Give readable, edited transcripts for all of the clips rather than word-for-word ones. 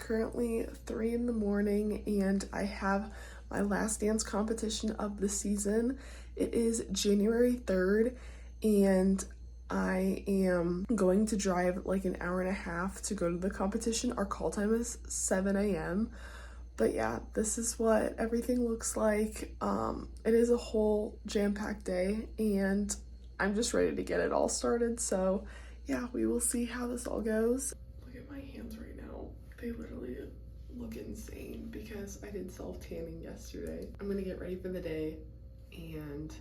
currently 3 in the morning and I have my last dance competition of the season. It is January 3rd and I am going to drive like an hour and a half to go to the competition. Our call time is 7 a.m. But yeah, this is what everything looks like. It is a whole jam-packed day and I'm just ready to get it all started. So yeah, we will see how this all goes. Look at my hands right now. They literally look insane because I did self-tanning yesterday. I'm gonna get ready for the day and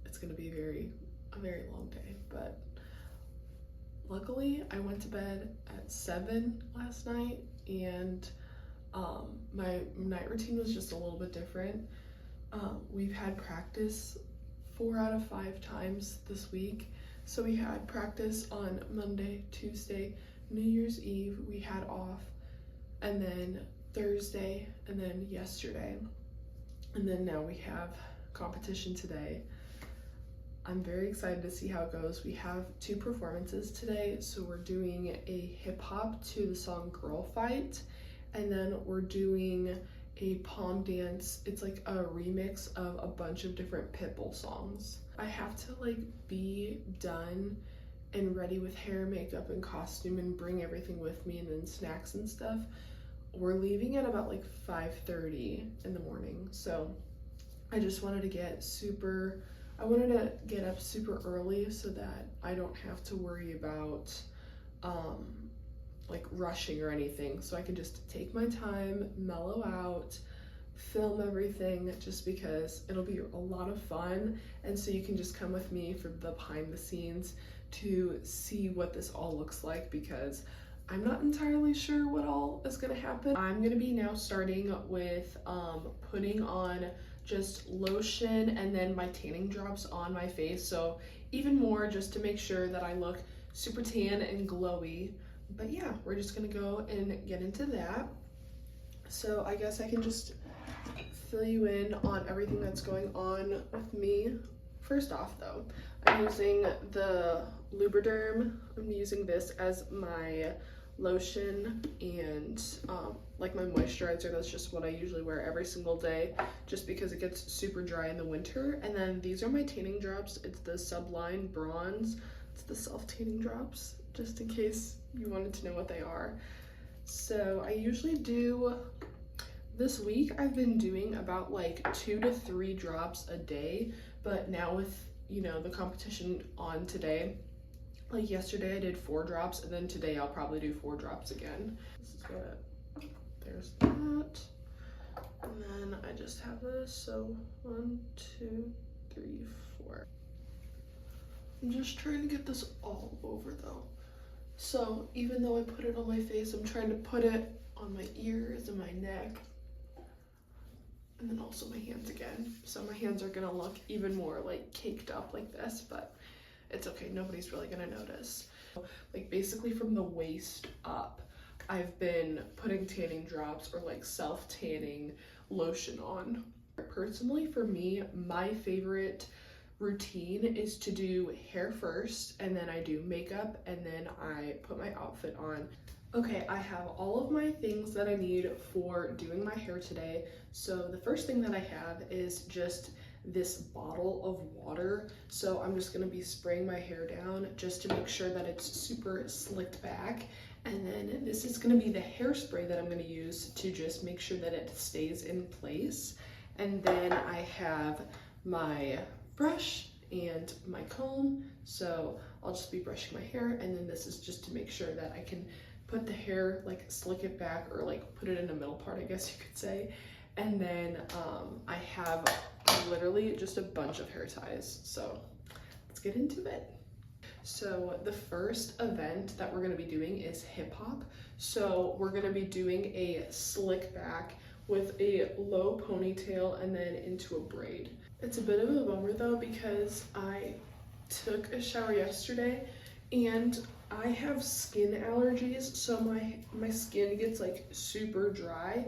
it's gonna be a very long day, but luckily I went to bed at 7 last night and my night routine was just a little bit different. We've had practice 4 out of 5 times this week. So we had practice on Monday, Tuesday, New Year's Eve, we had off, and then Thursday, and then yesterday. And then now we have competition today. I'm very excited to see how it goes. We have 2 performances today. So we're doing a hip hop to the song Girl Fight, and then we're doing a pom dance. It's like a remix of a bunch of different Pitbull songs. I have to like be done and ready with hair, makeup, and costume and bring everything with me and then snacks and stuff. We're leaving at about like 5:30 in the morning. So I just wanted to get up super early so that I don't have to worry about like rushing or anything, so I can just take my time, mellow out, film everything, just because it'll be a lot of fun, and so you can just come with me for the behind the scenes to see what this all looks like, because I'm not entirely sure what all is gonna happen. I'm gonna be now starting with putting on just lotion and then my tanning drops on my face, so even more just to make sure that I look super tan and glowy. But yeah, we're just gonna go and get into that. So I guess I can just fill you in on everything that's going on with me. First off though, I'm using the Lubriderm. I'm using this as my lotion and like my moisturizer. That's just what I usually wear every single day just because it gets super dry in the winter. And then these are my tanning drops. It's the Sublime Bronze. It's the self-tanning drops, just in case you wanted to know what they are. So I usually do, this week I've been doing about like 2 to 3 drops a day, but now with, you know, the competition on today, like yesterday I did 4 drops, and then today I'll probably do 4 drops again. This is what, there's that. And then I just have this, so 1, 2, 3, 4. I'm just trying to get this all over though. So even though I put it on my face, I'm trying to put it on my ears and my neck, and then also my hands again. So my hands are gonna look even more like caked up like this, but it's okay, nobody's really gonna notice. Like basically from the waist up, I've been putting tanning drops or like self-tanning lotion on. Personally, for me, my favorite routine is to do hair first, and then I do makeup, and then I put my outfit on. Okay, I have all of my things that I need for doing my hair today. So the first thing that I have is just this bottle of water. So I'm just gonna be spraying my hair down just to make sure that it's super slicked back. And then this is gonna be the hairspray that I'm gonna use to just make sure that it stays in place. And then I have my brush and my comb, so I'll just be brushing my hair, and then this is just to make sure that I can put the hair, like slick it back, or like put it in the middle part, I guess you could say. And then I have literally just a bunch of hair ties, so let's get into it. So the first event that we're gonna be doing is hip hop. So we're gonna be doing a slick back with a low ponytail and then into a braid. It's a bit of a bummer though, because I took a shower yesterday and I have skin allergies, so my skin gets like super dry,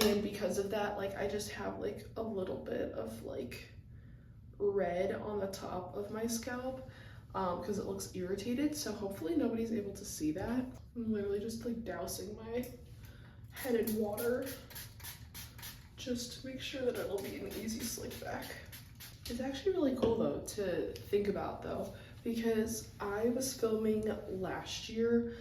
and because of that, like I just have like a little bit of like red on the top of my scalp because it looks irritated. So hopefully nobody's able to see that. I'm literally just like dousing my headed water just to make sure that it'll be an easy slick back. It's actually really cool though to think about though, because I was filming last year.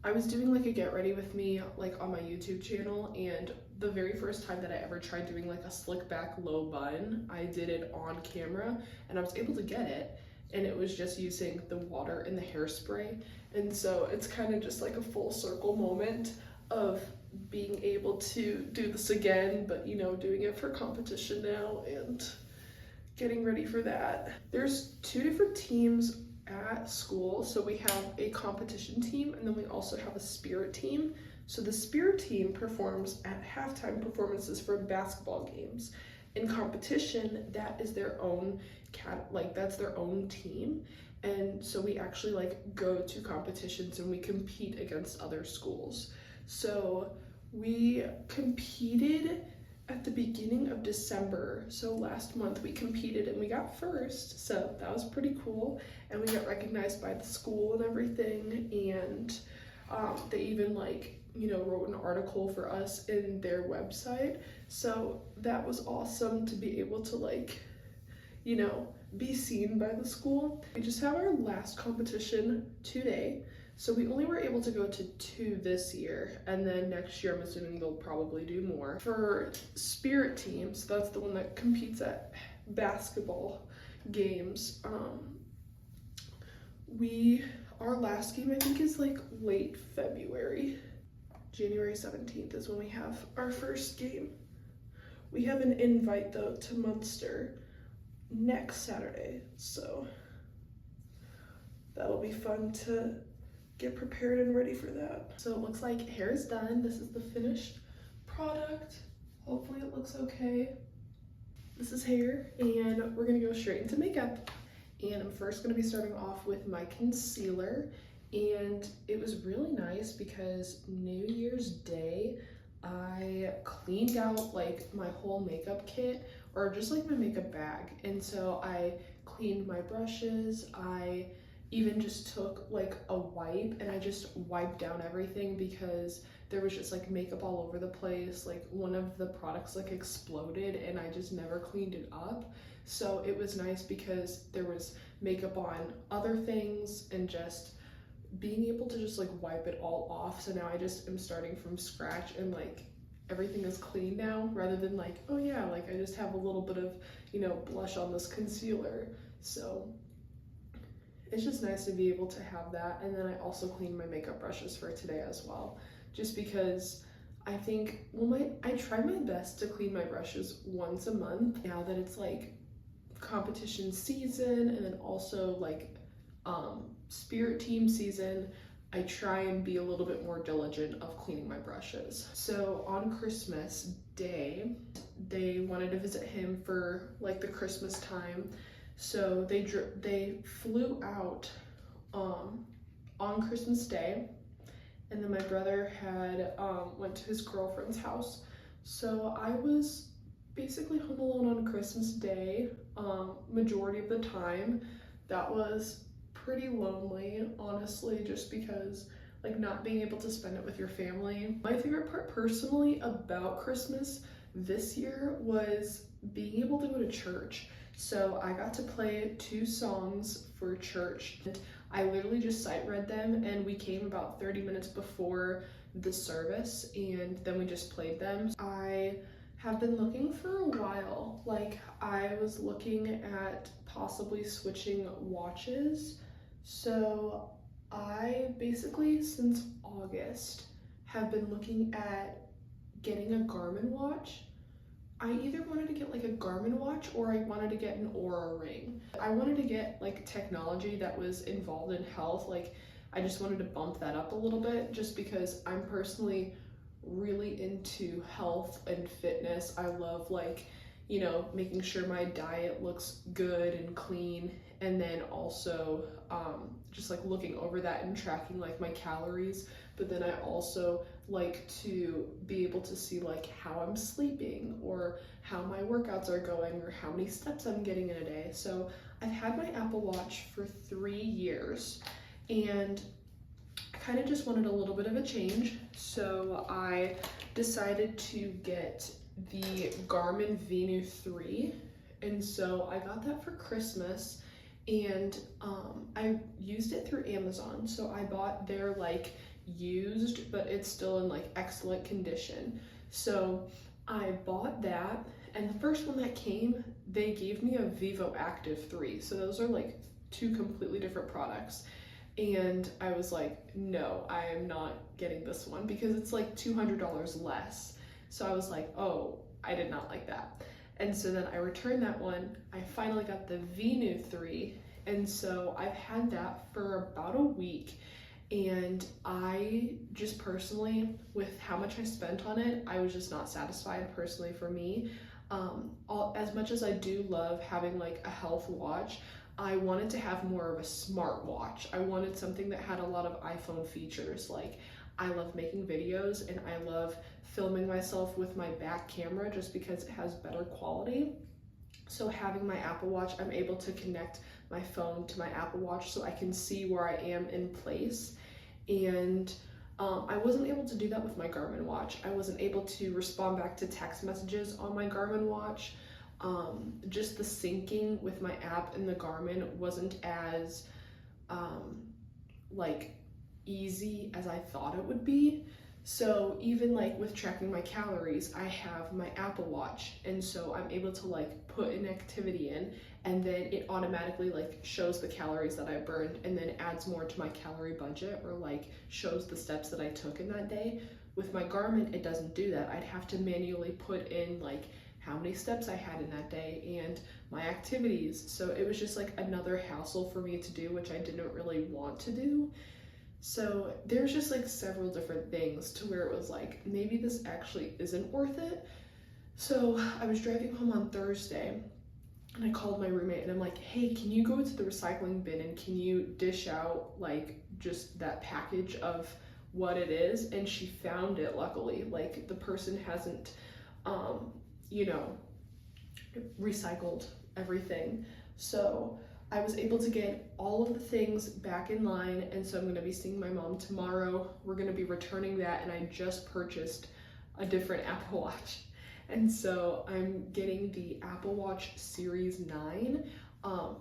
I was doing like a get ready with me like on my YouTube channel, and the very first time that I ever tried doing like a slick back low bun, I did it on camera and I was able to get it, and it was just using the water and the hairspray. And so it's kind of just like a full circle moment of being able to do this again, but you know, doing it for competition now and getting ready for that. There's 2 different teams at school. So we have a competition team and then we also have a spirit team. So the spirit team performs at halftime performances for basketball games. In competition, that is their own that's their own team. And so we actually like go to competitions and we compete against other schools. So we competed at the beginning of December. So last month we competed and we got first. So that was pretty cool. And we got recognized by the school and everything. And they even like, you know, wrote an article for us in their website. So that was awesome to be able to like, you know, be seen by the school. We just have our last competition today. So we only were able to go to 2 this year, and then next year I'm assuming they'll probably do more. For spirit teams, that's the one that competes at basketball games. Our last game I think is like late February. January 17th is when we have our first game. We have an invite though to Munster next Saturday, so that'll be fun to get prepared and ready for that. So it looks like hair is done. This is the finished product. Hopefully it looks okay. This is hair, and we're gonna go straight into makeup. And I'm first gonna be starting off with my concealer. And it was really nice because New Year's Day, I cleaned out like my whole makeup kit, or just like my makeup bag. And so I cleaned my brushes. I even just took like a wipe and I just wiped down everything because there was just like makeup all over the place. Like one of the products like exploded and I just never cleaned it up. So it was nice because there was makeup on other things and just being able to just like wipe it all off. So now I just am starting from scratch and like everything is clean now, rather than like, oh yeah, like I just have a little bit of, you know, blush on this concealer. So it's just nice to be able to have that. And then I also cleaned my makeup brushes for today as well, just because I think, well, I try my best to clean my brushes once a month now that it's like competition season and then also like spirit team season. I try and be a little bit more diligent of cleaning my brushes. So on Christmas Day, they wanted to visit him for like the Christmas time. So they flew out on Christmas Day, and then my brother had went to his girlfriend's house. So I was basically home alone on Christmas Day, majority of the time. That was pretty lonely, honestly, just because like not being able to spend it with your family. My favorite part personally about Christmas this year was being able to go to church. So I got to play 2 songs for church, and I literally just sight read them, and we came about 30 minutes before the service, and then we just played them. I have been looking for a while. Like I was looking at possibly switching watches. So I basically since August have been looking at getting a Garmin watch. I either wanted to get like a Garmin watch or I wanted to get an Oura ring. I wanted to get like technology that was involved in health. Like I just wanted to bump that up a little bit just because I'm personally really into health and fitness. I love like, you know, making sure my diet looks good and clean, and then also just like looking over that and tracking like my calories. But then I also like to be able to see like how I'm sleeping or how my workouts are going or how many steps I'm getting in a day. So I've had my Apple Watch for 3 years, and kind of just wanted a little bit of a change. So I decided to get the Garmin Venu 3. And so I got that for Christmas, and I used it through Amazon. So I bought their like used, but it's still in like excellent condition. So I bought that, and the first one that came, they gave me a Vivo Active 3. So those are like two completely different products. And I was like, no, I am not getting this one because it's like $200 less. So I was like, oh, I did not like that. And so then I returned that one. I finally got the Venu 3. And so I've had that for about a week. And I just personally, with how much I spent on it, I was just not satisfied personally for me. As much as I do love having like a health watch, I wanted to have more of a smart watch. I wanted something that had a lot of iPhone features. Like, I love making videos and I love filming myself with my back camera just because it has better quality. So having my Apple Watch, I'm able to connect my phone to my Apple Watch so I can see where I am in place. And I wasn't able to do that with my Garmin watch. I wasn't able to respond back to text messages on my Garmin watch. Just the syncing with my app and the Garmin wasn't as like easy as I thought it would be. So even like with tracking my calories, I have my Apple Watch, and so I'm able to like put an activity in, and then it automatically like shows the calories that I burned and then adds more to my calorie budget, or like shows the steps that I took in that day. With my Garmin, it doesn't do that. I'd have to manually put in like how many steps I had in that day and my activities. So it was just like another hassle for me to do, which I didn't really want to do. So there's just like several different things to where it was like, maybe this actually isn't worth it. So I was driving home on Thursday and I called my roommate and I'm like, hey, can you go to the recycling bin and can you dish out like just that package of what it is? And she found it, luckily. Like, the person hasn't, recycled everything. So I was able to get all of the things back in line, and so I'm going to be seeing my mom tomorrow. We're going to be returning that, and I just purchased a different Apple Watch. And so I'm getting the Apple Watch Series 9.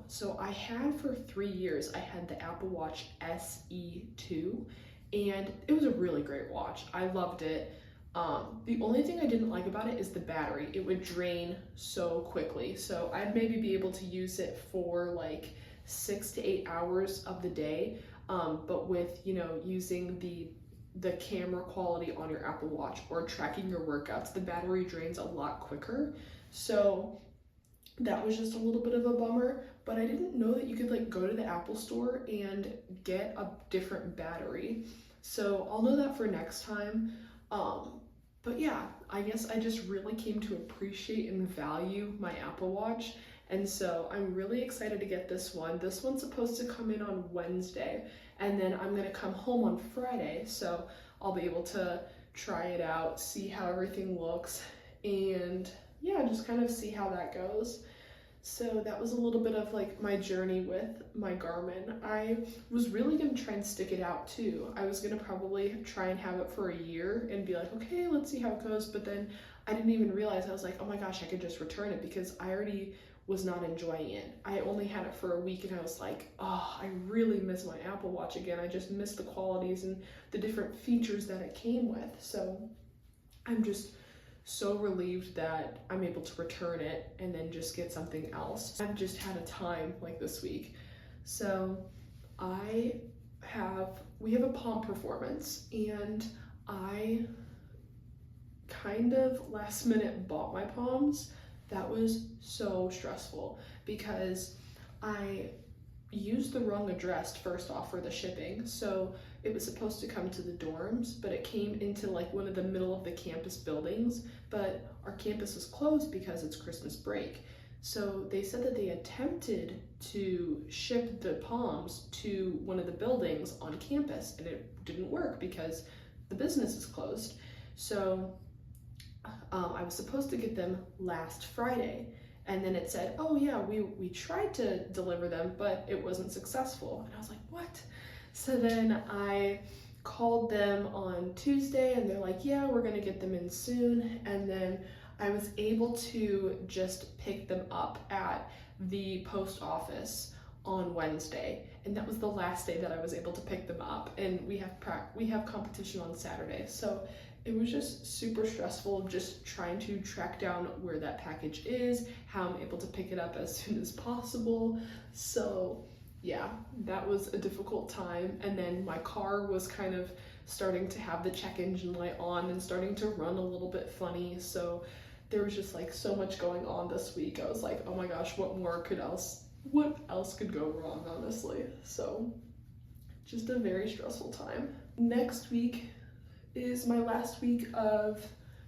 So I had for 3 years, I had the Apple Watch SE2, and it was a really great watch. I loved it. The only thing I didn't like about it is the battery. It would drain so quickly. So I'd maybe be able to use it for like 6 to 8 hours of the day. But with, using the camera quality on your Apple Watch or tracking your workouts, the battery drains a lot quicker. So that was just a little bit of a bummer, but I didn't know that you could like go to the Apple store and get a different battery. So I'll know that for next time. But yeah, I guess I just really came to appreciate and value my Apple Watch. And so I'm really excited to get this one. This one's supposed to come in on Wednesday, and then I'm gonna come home on Friday. So I'll be able to try it out, see how everything looks, and yeah, just kind of see how that goes. So that was a little bit of like my journey with my Garmin. I was really gonna try and stick it out too. I was gonna probably try and have it for a year and be like, okay, let's see how it goes. But then I didn't even realize, I was like, oh my gosh, I could just return it because I already was not enjoying it. I only had it for a week and I was like, oh, I really miss my Apple Watch again. I just miss the qualities and the different features that it came with. So I'm just so relieved that I'm able to return it and then just get something else. I've just had a time like this week. So we have a Palm performance, and I kind of last minute bought my Palms. That was so stressful because I used the wrong address first off for the shipping. So it was supposed to come to the dorms, but it came into like one of the middle of the campus buildings, but our campus was closed because it's Christmas break. So they said that they attempted to ship the Palms to one of the buildings on campus, and it didn't work because the business is closed. So I was supposed to get them last Friday, and then it said, oh yeah, we tried to deliver them, but it wasn't successful. And I was like, what? So then I called them on Tuesday and they're like, yeah, we're gonna get them in soon. And then I was able to just pick them up at the post office on Wednesday, and that was the last day that I was able to pick them up. And we have competition on Saturday, so it was just super stressful just trying to track down where that package is, how I'm able to pick it up as soon as possible. So yeah, that was a difficult time. And then my car was kind of starting to have the check engine light on and starting to run a little bit funny. So there was just like so much going on this week. I was like, oh my gosh, what else could go wrong, honestly? So just a very stressful time. Next week is my last week of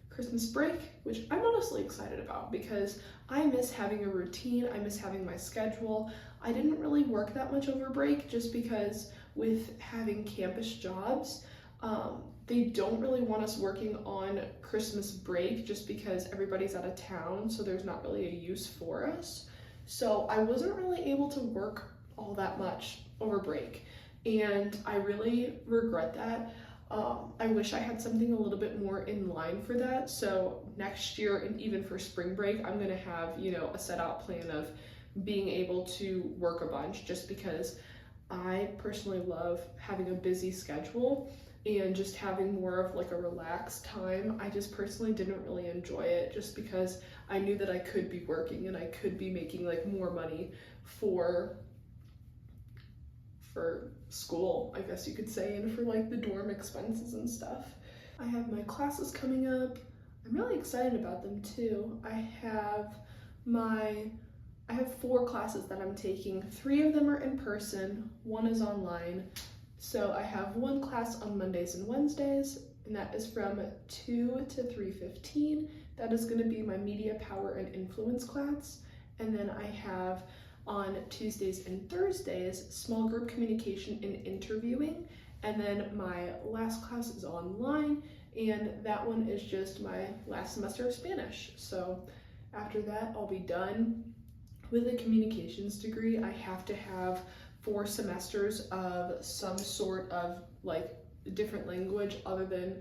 Christmas break, which I'm honestly excited about because I miss having a routine. I miss having my schedule. I didn't really work that much over break just because with having campus jobs, they don't really want us working on Christmas break just because everybody's out of town, so there's not really a use for us. So I wasn't really able to work all that much over break, and I really regret that. I wish I had something a little bit more in line for that. So next year, and even for spring break, I'm gonna have, a set out plan of being able to work a bunch, just because I personally love having a busy schedule and just having more of like a relaxed time. I just personally didn't really enjoy it just because I knew that I could be working and I could be making like more money for school, I guess you could say, and for like the dorm expenses and stuff. I have my classes coming up. I'm really excited about them too. I have 4 classes that I'm taking. 3 of them are in person, 1 is online. So I have 1 class on Mondays and Wednesdays, and that is from 2 to 3:15. That is going to be my media power and influence class. And then I have on Tuesdays and Thursdays small group communication and interviewing. And then my last class is online, and that one is just my last semester of Spanish. So after that, I'll be done with a communications degree. I have to have 4 semesters of some sort of like different language other than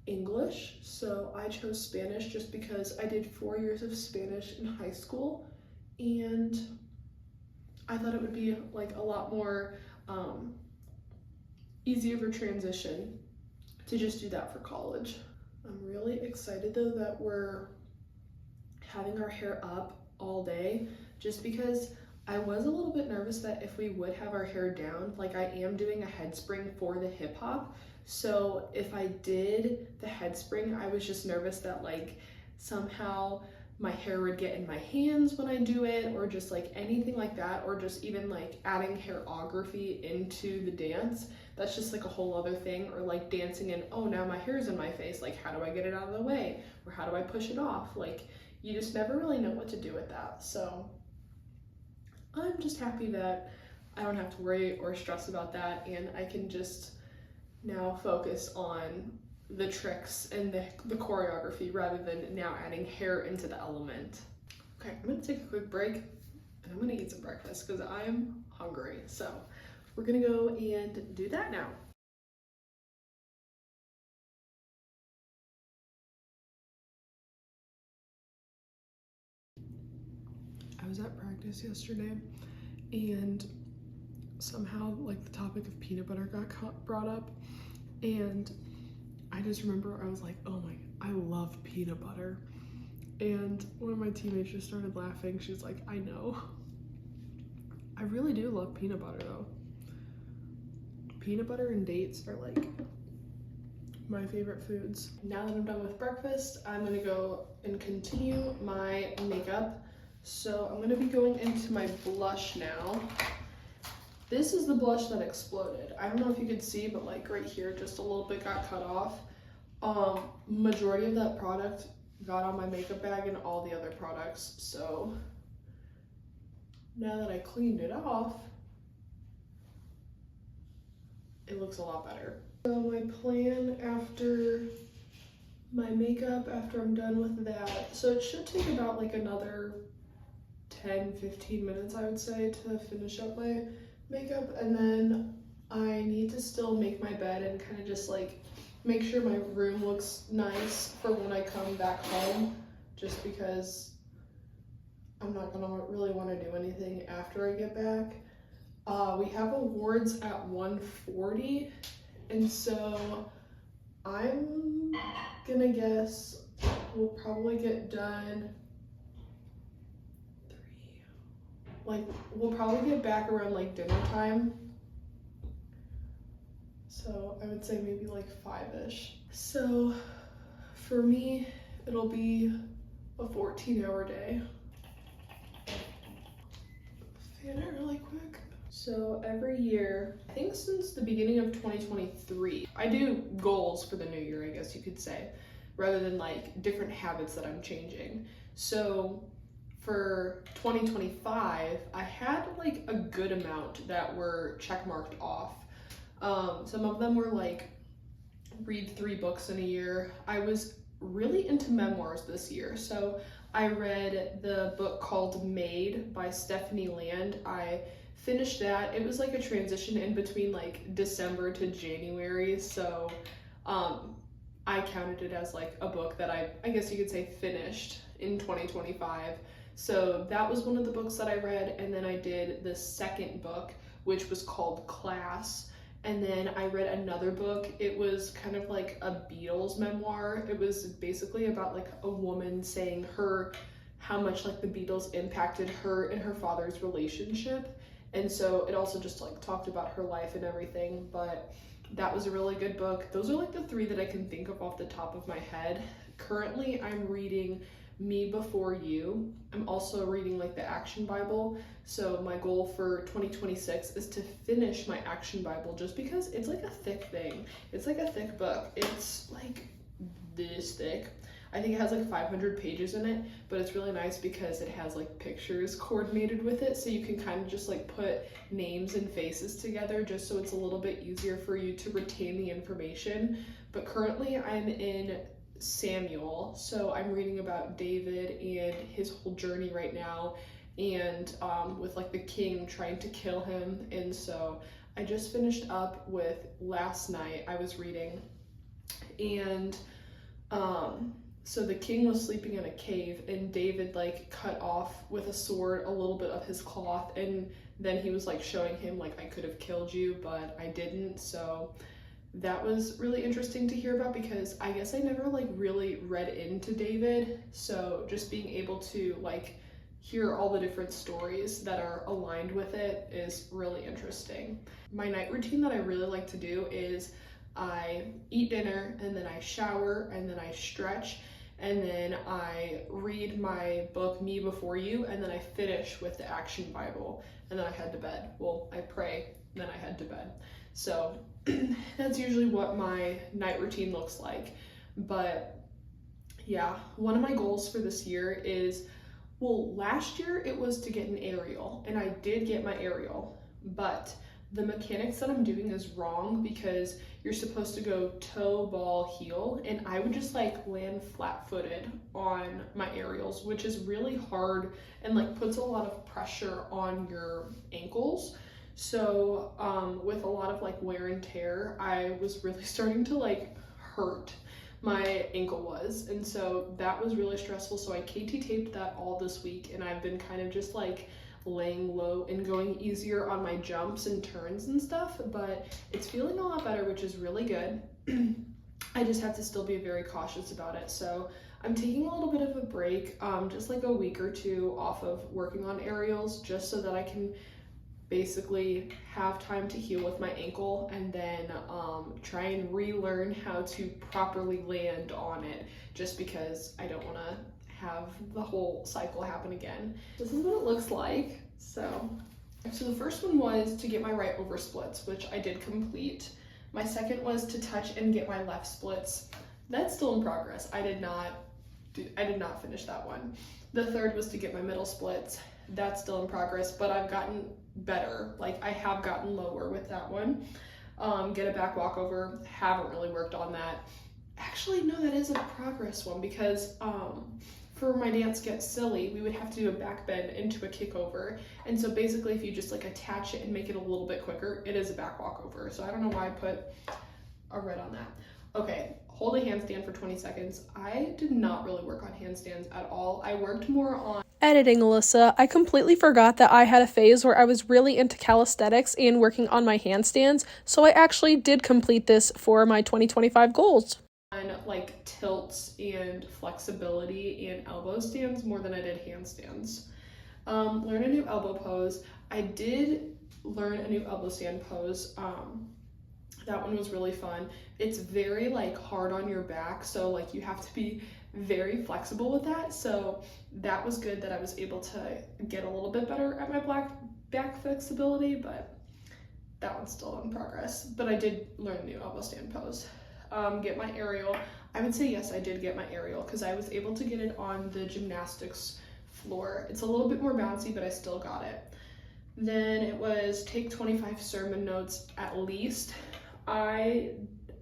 English. So I chose Spanish just because I did 4 years of Spanish in high school, and I thought it would be like a lot more easier of a transition to just do that for college. I'm really excited though that we're having our hair up all day, just because I was a little bit nervous that if we would have our hair down, like I am doing a head spring for the hip hop. So if I did the head spring, I was just nervous that like somehow my hair would get in my hands when I do it, or just like anything like that, or just even like adding hairography into the dance. That's just like a whole other thing. Or like dancing and, oh, now my hair's in my face, like how do I get it out of the way? Or how do I push it off? Like you just never really know what to do with that. So I'm just happy that I don't have to worry or stress about that, and I can just now focus on the tricks and the choreography rather than now adding hair into the element. Okay, I'm gonna take a quick break and I'm gonna eat some breakfast because I'm hungry. So we're gonna go and do that now. I was at practice yesterday, and somehow like the topic of peanut butter got brought up, and I just remember I was like, oh my, I love peanut butter. And one of my teammates just started laughing. She's like, I know. I really do love peanut butter though. Peanut butter and dates are like my favorite foods. Now that I'm done with breakfast, I'm gonna go and continue my makeup. So I'm gonna be going into my blush now. This is the blush that exploded. I don't know if you could see, but like right here, just a little bit got cut off. Majority of that product got on my makeup bag and all the other products. So now that I cleaned it off, it looks a lot better. So my plan after my makeup, after I'm done with that, so it should take about like another 10-15 minutes, I would say, to finish up my makeup, and then I need to still make my bed and kind of just like make sure my room looks nice for when I come back home, just because I'm not gonna really want to do anything after I get back. We have awards at 1:40, and so I'm gonna guess we'll probably get done we'll probably get back around like dinner time. So I would say maybe like 5-ish. So for me, it'll be a 14-hour day. Fan it really quick. So every year, I think since the beginning of 2023, I do goals for the new year, I guess you could say, rather than like different habits that I'm changing. So for 2025, I had like a good amount that were checkmarked off. Some of them were like read 3 books in a year. I was really into memoirs this year, so I read the book called Made by Stephanie Land. I finished that. It was like a transition in between like December to January, so I counted it as like a book that I guess you could say finished in 2025. So that was one of the books that I read, and then I did the second book, which was called Class. And then I read another book. It was kind of like a Beatles memoir. It was basically about like a woman saying how much like the Beatles impacted her and her father's relationship. And so it also just like talked about her life and everything, but that was a really good book. Those are like the 3 that I can think of off the top of my head. Currently, I'm reading Me Before You. I'm also reading like the Action Bible. So my goal for 2026 is to finish my Action Bible, just because it's like a thick thing. It's like a thick book. It's like this thick. I think it has like 500 pages in it, but it's really nice because it has like pictures coordinated with it, so you can kind of just like put names and faces together, just so it's a little bit easier for you to retain the information. But currently I'm in Samuel, so I'm reading about David and his whole journey right now, and with like the king trying to kill him. And so I just finished up with last night. I was reading, and so the king was sleeping in a cave, and David like cut off with a sword a little bit of his cloth, and then he was like showing him like, I could have killed you, but I didn't. So that was really interesting to hear about, because I guess I never like really read into David. So just being able to like hear all the different stories that are aligned with it is really interesting. My night routine that I really like to do is I eat dinner, and then I shower, and then I stretch, and then I read my book Me Before You, and then I finish with the Action Bible, and then I head to bed. Well, I pray, then I head to bed. So that's usually what my night routine looks like. But yeah, one of my goals for this year is, well, last year it was to get an aerial, and I did get my aerial, but the mechanics that I'm doing is wrong, because you're supposed to go toe, ball, heel, and I would just like land flat-footed on my aerials, which is really hard and like puts a lot of pressure on your ankles. So with a lot of like wear and tear, I was really starting to like hurt my ankle was, and so that was really stressful. So I KT taped that all this week, and I've been kind of just like laying low and going easier on my jumps and turns and stuff, but it's feeling a lot better, which is really good. I just have to still be very cautious about it. So I'm taking a little bit of a break, just like a week or 2 off of working on aerials, just so that I can basically have time to heal with my ankle, and then try and relearn how to properly land on it, just because I don't want to have the whole cycle happen again. This is what it looks like. So the first one was to get my right over splits, which I did complete. My second was to touch and get my left splits. That's still in progress. I did not finish that one. The third was to get my middle splits. That's still in progress, but I've gotten better. Like, I have gotten lower with that one. Get a back walkover, haven't really worked on that. Actually, no, that is a progress one, because for my dance Get Silly, we would have to do a back bend into a kick over. And so basically if you just like attach it and make it a little bit quicker, it is a back walkover. So I don't know why I put a red on that. Okay, hold a handstand for 20 seconds. I did not really work on handstands at all. I worked more on Editing, Alyssa. I completely forgot that I had a phase where I was really into calisthenics and working on my handstands, so I actually did complete this for my 2025 goals. Like tilts and flexibility and elbow stands more than I did handstands. Learn a new elbow pose. I did learn a new elbow stand pose. That one was really fun. It's very like hard on your back, so like you have to be very flexible with that. So that was good that I was able to get a little bit better at my back flexibility, but that one's still in progress. But I did learn a new elbow stand pose. Get my aerial. I would say yes, I did get my aerial because I was able to get it on the gymnastics floor. It's a little bit more bouncy, but I still got it. Then it was take 25 sermon notes at least. I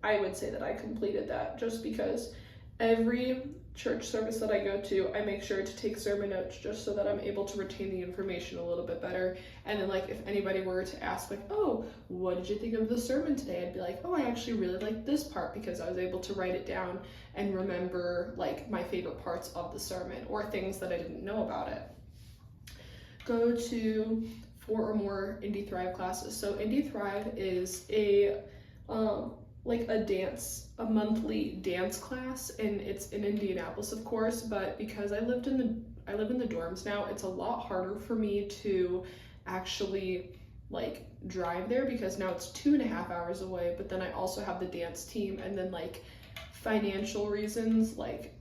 would say that I completed that just because every church service that I go to, I make sure to take sermon notes just so that I'm able to retain the information a little bit better. And then like if anybody were to ask like, oh, what did you think of the sermon today? I'd be like, oh, I actually really liked this part because I was able to write it down and remember like my favorite parts of the sermon or things that I didn't know about it. Go to 4 or more Indie Thrive classes. So Indie Thrive is a monthly dance class, and it's in Indianapolis, of course, but because I live in the dorms now, it's a lot harder for me to actually like drive there because now it's 2.5 hours away, but then I also have the dance team, and then like financial reasons, like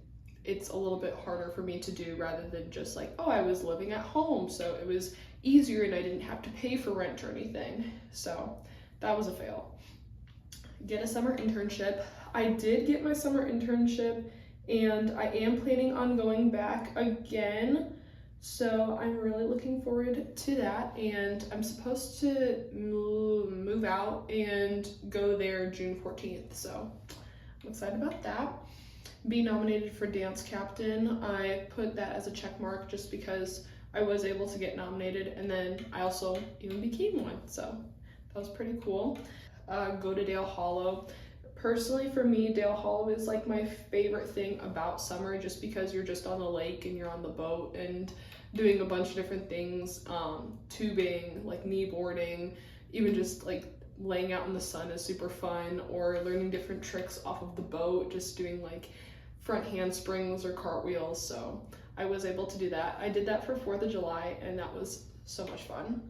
it's a little bit harder for me to do rather than just like, oh, I was living at home, so it was easier and I didn't have to pay for rent or anything. So that was a fail. Get a summer internship. I did get my summer internship and I am planning on going back again. So I'm really looking forward to that, and I'm supposed to move out and go there June 14th. So I'm excited about that. Be nominated for dance captain. I put that as a check mark just because I was able to get nominated, and then I also even became one. So that was pretty cool. Go to Dale Hollow. Personally, for me, Dale Hollow is like my favorite thing about summer just because you're just on the lake and you're on the boat and doing a bunch of different things, tubing, like knee boarding, even just like laying out in the sun is super fun, or learning different tricks off of the boat, just doing like front handsprings or cartwheels. So I was able to do that. I did that for 4th of July and that was so much fun.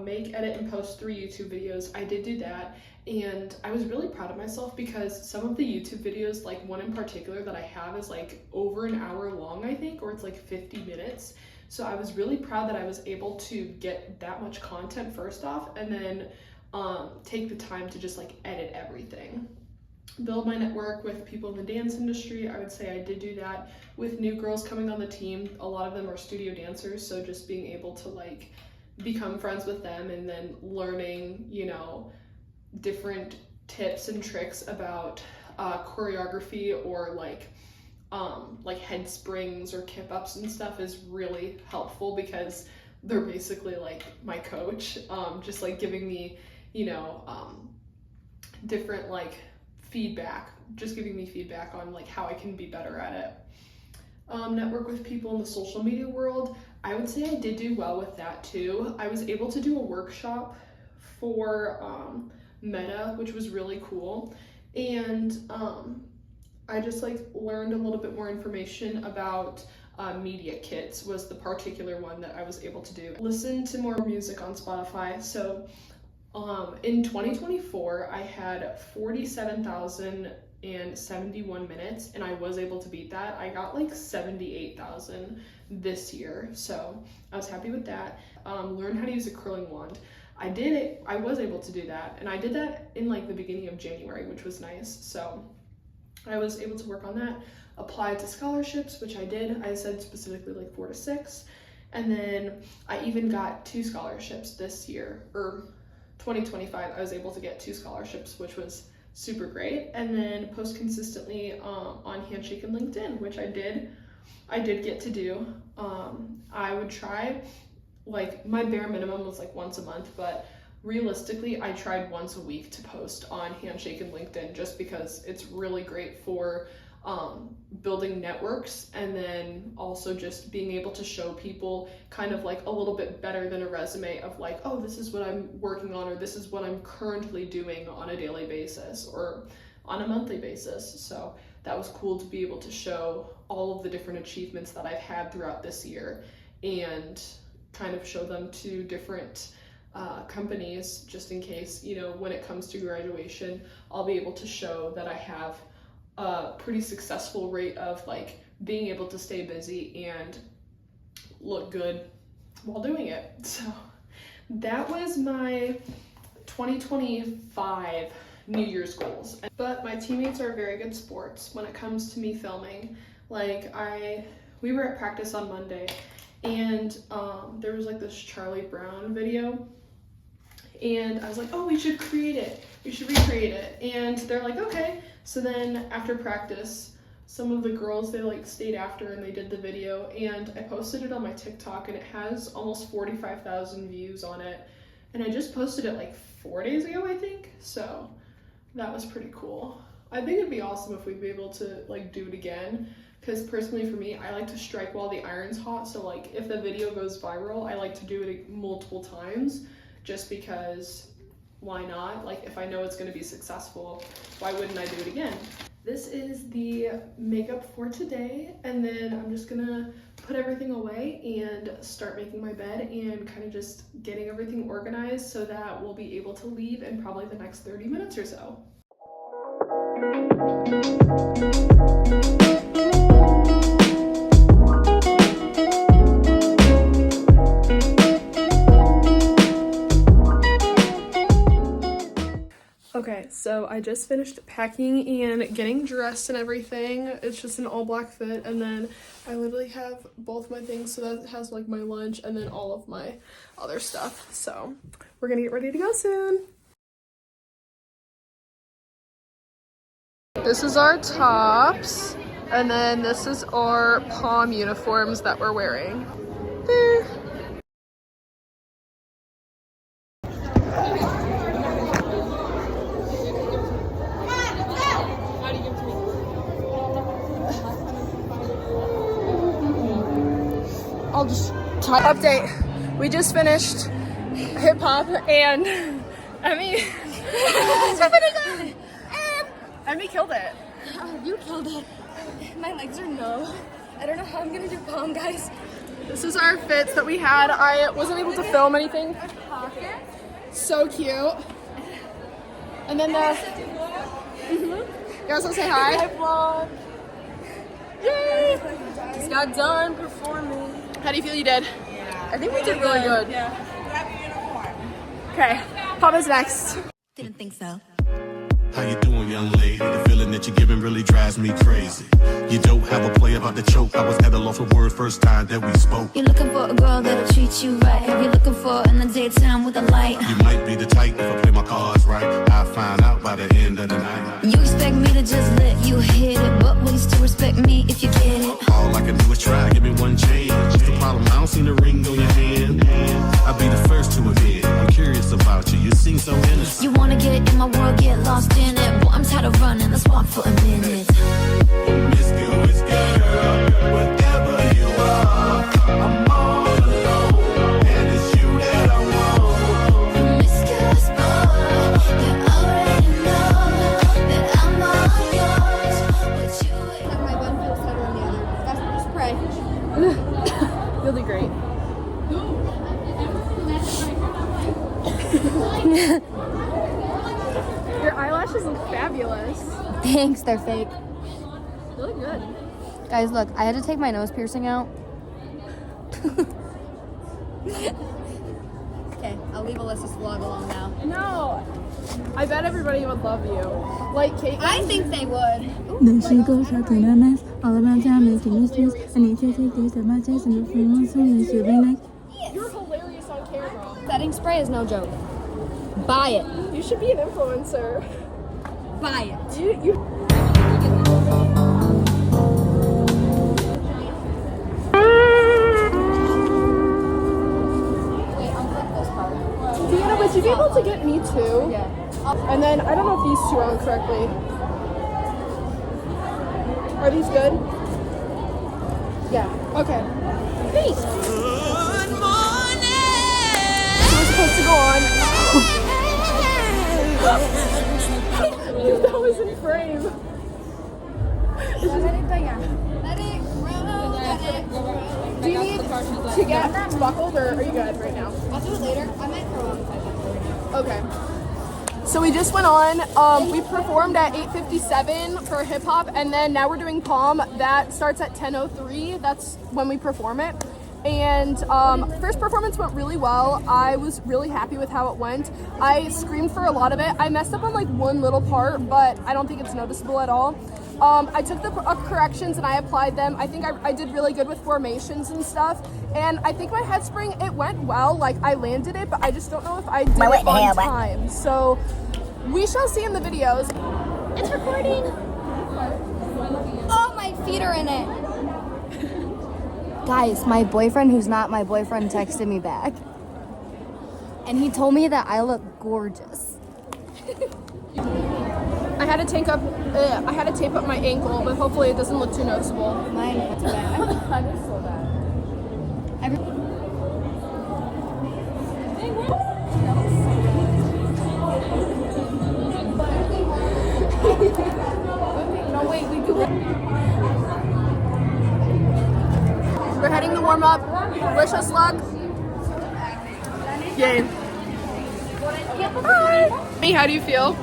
Make, edit, and post 3 YouTube videos. I did do that, and I was really proud of myself because some of the YouTube videos, like one in particular that I have is like over an hour long, I think, or it's like 50 minutes. So I was really proud that I was able to get that much content first off, and then take the time to just like edit everything. Build my network with people in the dance industry. I would say I did do that with new girls coming on the team. A lot of them are studio dancers, so just being able to like become friends with them and then learning, you know, different tips and tricks about choreography or like head springs or kip ups and stuff is really helpful because they're basically like my coach, just like giving me, you know, different like feedback, just giving me feedback on like how I can be better at it. Network with people in the social media world. I would say I did do well with that too. I was able to do a workshop for Meta, which was really cool, and I just like learned a little bit more information about media kits was the particular one that I was able to do. Listen to more music on Spotify. So in 2024, I had 47,071 minutes, and I was able to beat that. I got like 78,000 this year, so I was happy with that. Learn how to use a curling wand. I did it, I was able to do that, and I did that in like the beginning of January, which was nice. So I was able to work on that. Apply to scholarships, which I did. I said specifically like 4 to 6. And then I even got 2 scholarships this year, or 2025, I was able to get 2 scholarships, which was super great. And then post consistently on Handshake and LinkedIn, which I did I did get to do. I would try, like, my bare minimum was like once a month, but realistically, I tried once a week to post on Handshake and LinkedIn just because it's really great for building networks, and then also just being able to show people kind of like a little bit better than a resume of like, oh, this is what I'm working on, or this is what I'm currently doing on a daily basis or on a monthly basis. So that was cool to be able to show all of the different achievements that I've had throughout this year and kind of show them to different companies, just in case, you know, when it comes to graduation, I'll be able to show that I have a pretty successful rate of like being able to stay busy and look good while doing it. So that was my 2025 New Year's goals. But my teammates are very good sports when it comes to me filming. Like we were at practice on Monday, and there was like this Charlie Brown video, and I was like, oh, we should create it, we should recreate it. And they're like, okay. So then after practice, some of the girls, they like stayed after and they did the video, and I posted it on my TikTok, and it has almost 45,000 views on it. And I just posted it like 4 days ago, I think. So that was pretty cool. I think it'd be awesome if we'd be able to like do it again, because personally for me, I like to strike while the iron's hot. So like if the video goes viral, I like to do it multiple times, just because why not? Like if I know it's going to be successful, why wouldn't I do it again? This is the makeup for today, and then I'm just gonna put everything away and start making my bed and kind of just getting everything organized so that we'll be able to leave in probably the next 30 minutes or so. Okay, so I just finished packing and getting dressed and everything. It's just an all black fit, and then I literally have both my things, so that has like my lunch and then all of my other stuff. So we're gonna get ready to go soon. This is our tops, and then this is our prom uniforms that we're wearing. I'll just update. We just finished hip hop, and Emmy Emmy killed it. You killed it. My legs are numb. I don't know how I'm gonna do prom, guys. This is our fits that we had. I wasn't able to film anything. So cute. And then you guys want to say hi? Hi, vlog. Yay! Just got done performing. How do you feel you did? Yeah. I think we did really good. Yeah. Grab your uniform. Okay, Papa's next. Didn't think so. How you doing, young lady? The feeling that you're giving really drives me crazy. You don't have a play about the choke. I was at a loss for words first time that we spoke. You're looking for a girl that'll treat you right. Who you looking for in the daytime with a light? You might be the type if I play my cards right. I'll find out by the end of the night. You expect me to just let you hit it, but will you still respect me if you get it? All I can do is try, give me one chance. What's the problem? I don't see the ring on your hand. I'll be the first to admit I'm curious about you. You seem so innocent. You wanna get in my world, get lost in it. Boy, I'm tired of running, let's walk for a minute. Miss girl, whatever you are, I'm all alone, and it's you that I want. Promiscuous boy, you already know that I'm all yours. But you My one feels better than the other. Guys, just pray. You'll do great. Your eyelashes look fabulous. Thanks, they're fake. They look good. Guys, look, I had to take my nose piercing out. Okay, I'll leave Alyssa's vlog alone now. No, I bet everybody would love you. Like Kate. I think they would. Then she goes out to the mess, all around town making mistakes. I need to take this at my chest and the free one soon and she'll be next. You're hilarious on camera. Setting spray is no joke. Buy it. You should be an influencer. Buy it. You 2. Yeah. And then I don't know if these two are on correctly. Are these good? Yeah. Okay. Thanks. Good morning. So we're supposed to go on. That was in frame. Do you need to get buckled or are you good right now? I'll do it later. I might throw up. Okay. So we just went on. We performed at 8:57 for hip hop, and then now we're doing Palm. That starts at 10:03. That's when we perform it. And first performance went really well. I was really happy with how it went. I screamed for a lot of it. I messed up on like one little part, but I don't think it's noticeable at all. I took the corrections and I applied them. I think I did really good with formations and stuff. And I think my head spring, it went well. Like I landed it, but I just don't know if I did it on time. So we shall see in the videos. It's recording. Oh, my feet are in it. Guys, my boyfriend, who's not my boyfriend, texted me back. And he told me that I look gorgeous. I had to tape up my ankle, but hopefully it doesn't look too noticeable. Mine is bad. Mine is so bad. We're heading to warm up. Wish us luck. Yay. Bye. Hey, how do you feel?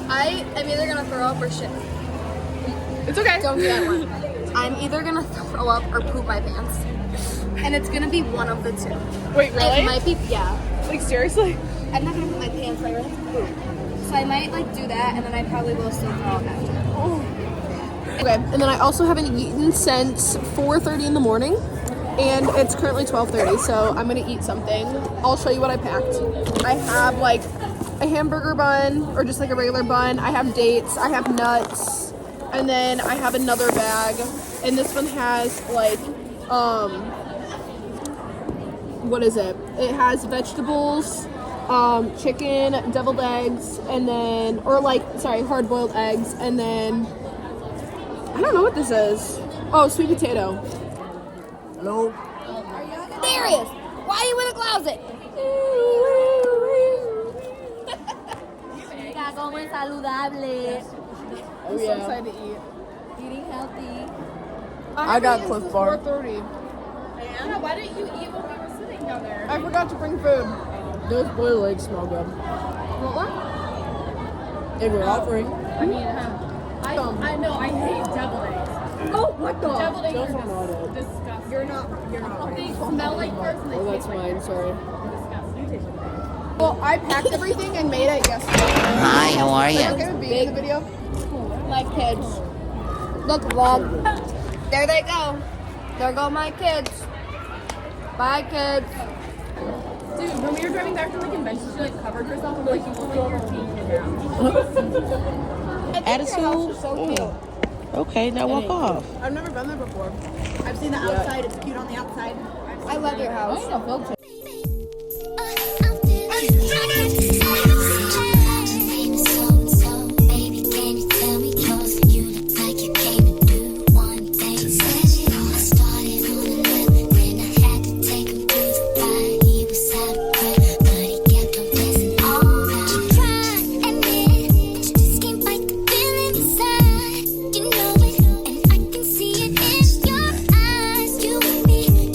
I am either gonna throw up or shit. It's okay. Don't do that one. I'm either gonna throw up or poop my pants. And it's gonna be one of the two. Wait, really? It might be, yeah. Like seriously? I'm not gonna put my pants right where I poop. So I might like do that and then I probably will still throw up after. Okay, and then I also haven't eaten since 4:30 in the morning, and it's currently 12:30, so I'm gonna eat something. I'll show you what I packed. I have like a hamburger bun, or just like a regular bun. I have dates, I have nuts, and then I have another bag, and this one has like, what is it? It has vegetables, chicken, deviled eggs, and then, hard-boiled eggs, and then, I don't know what this is. Oh, sweet potato. Hello? Darius, why are you in the closet? Como saludable. I'm so excited to eat. Eating healthy. I got Cliff Bar. 4:30. Anna, why didn't you eat when we were sitting down there? I forgot to bring food. Those boiled eggs smell good. What? They were offering. I mean, I know, I hate deviled eggs. Oh, what the? Deviled eggs Those are are not it. disgusting. You're not They smell like first and they Oh, that's taste like mine, sorry. disgusting. You taste like Well, I packed everything and made it yesterday. Hi, how are Are you you? okay with being in the video? My kids. Look, vlog. There they go. There go my kids. Bye, kids. Dude, when we were driving back from the convention, she like covered herself and like you look like you're teeth down. Attitude? So cute. Okay, now walk off. I've never been there before. I've seen the outside. It's cute on the outside. I love your house.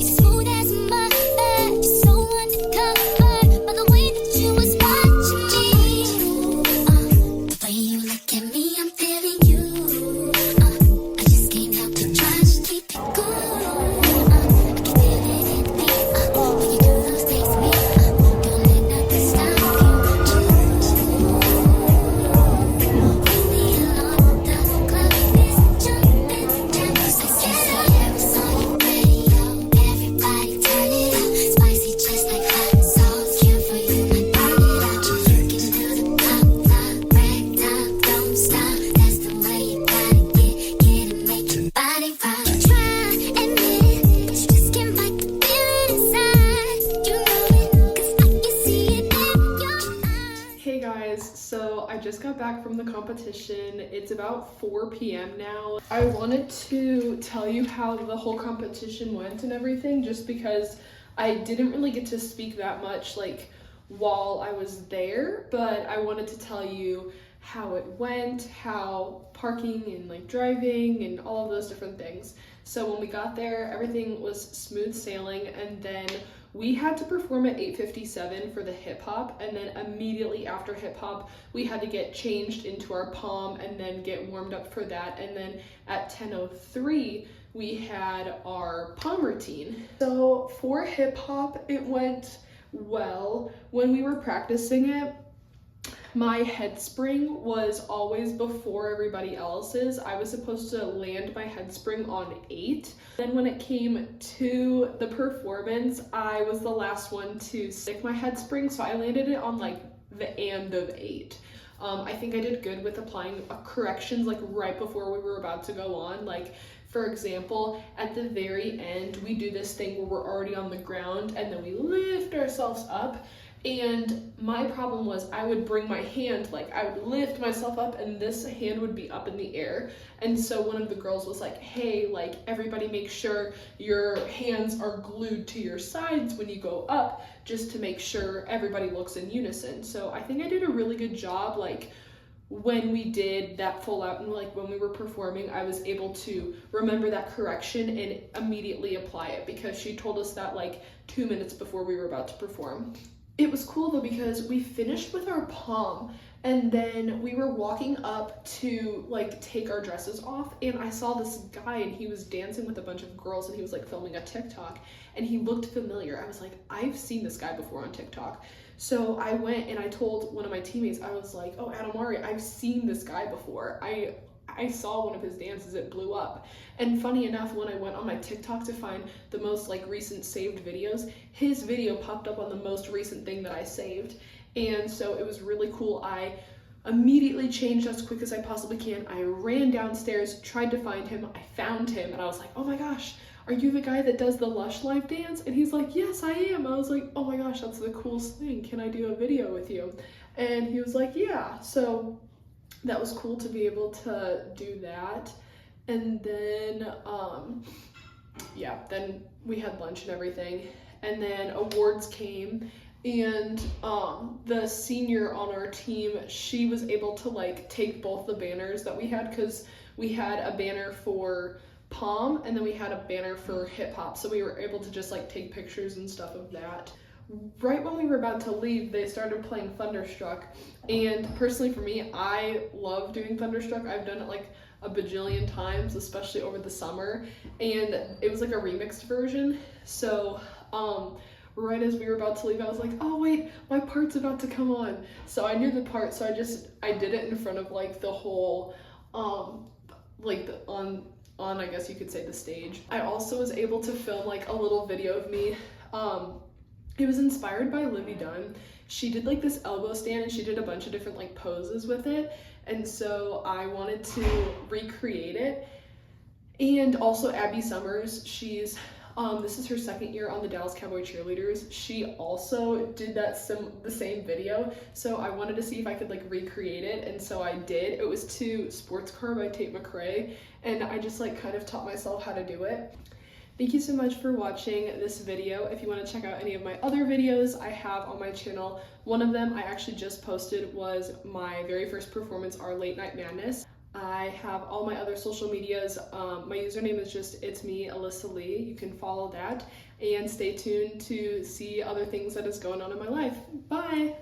Smooth as mud, back from the competition. It's about 4 p.m. now. I wanted to tell you how the whole competition went and everything, just because I didn't really get to speak that much like while I was there, but I wanted to tell you how it went, how parking and like driving and all of those different things. So when we got there, everything was smooth sailing, and then we had to perform at 8:57 for the hip hop, and then immediately after hip hop, we had to get changed into our pom and then get warmed up for that. And then at 10:03, we had our pom routine. So for hip hop, it went well. When we were practicing it, my head spring was always before everybody else's. I was supposed to land my head spring on 8. Then when it came to the performance, I was the last one to stick my head spring, so I landed it on like the end of 8. I think I did good with applying corrections like right before we were about to go on. Like, for example, at the very end, we do this thing where we're already on the ground and then we lift ourselves up. And my problem was I would bring my hand, like I would lift myself up and this hand would be up in the air. And so one of the girls was like, hey, like everybody make sure your hands are glued to your sides when you go up, just to make sure everybody looks in unison. So I think I did a really good job. Like when we did that full out and like when we were performing, I was able to remember that correction and immediately apply it, because she told us that like 2 minutes before we were about to perform. It was cool though, because we finished with our pom and then we were walking up to like take our dresses off, and I saw this guy and he was dancing with a bunch of girls and he was like filming a TikTok and he looked familiar. I was like, I've seen this guy before on TikTok. So I went and I told one of my teammates, I was like, oh, Adamari, I've seen this guy before. I saw one of his dances, it blew up. And funny enough, when I went on my TikTok to find the most like recent saved videos, his video popped up on the most recent thing that I saved. And so it was really cool. I immediately changed as quick as I possibly can. I ran downstairs, tried to find him, I found him, and I was like, oh my gosh, are you the guy that does the Lush Live dance? And he's like, yes, I am. I was like, oh my gosh, that's the coolest thing. Can I do a video with you? And he was like, yeah. So that was cool to be able to do that. And then, yeah, then we had lunch and everything. And then awards came, and the senior on our team, she was able to like take both the banners that we had, because we had a banner for pom and then we had a banner for hip hop. So we were able to just like take pictures and stuff of that. Right when we were about to leave, they started playing Thunderstruck, and personally for me, I love doing Thunderstruck. I've done it like a bajillion times, especially over the summer, and it was like a remixed version. So right as we were about to leave, I was like, oh wait, my part's about to come on. So I knew the part, so I did it in front of like the whole like the on I guess you could say the stage. I also was able to film like a little video of me. It was inspired by Livy Dunn. She did like this elbow stand and she did a bunch of different like poses with it. And so I wanted to recreate it. And also Abby Summers, she's, this is her second year on the Dallas Cowboy Cheerleaders. She also did the same video. So I wanted to see if I could like recreate it. And so I did. It was to Sports Car by Tate McRae. And I just like kind of taught myself how to do it. Thank you so much for watching this video. If you want to check out any of my other videos I have on my channel, one of them I actually just posted was my very first performance, our Late Night Madness. I have all my other social medias. My username is just It's Me, Alyssa Lee. You can follow that and stay tuned to see other things that is going on in my life. Bye!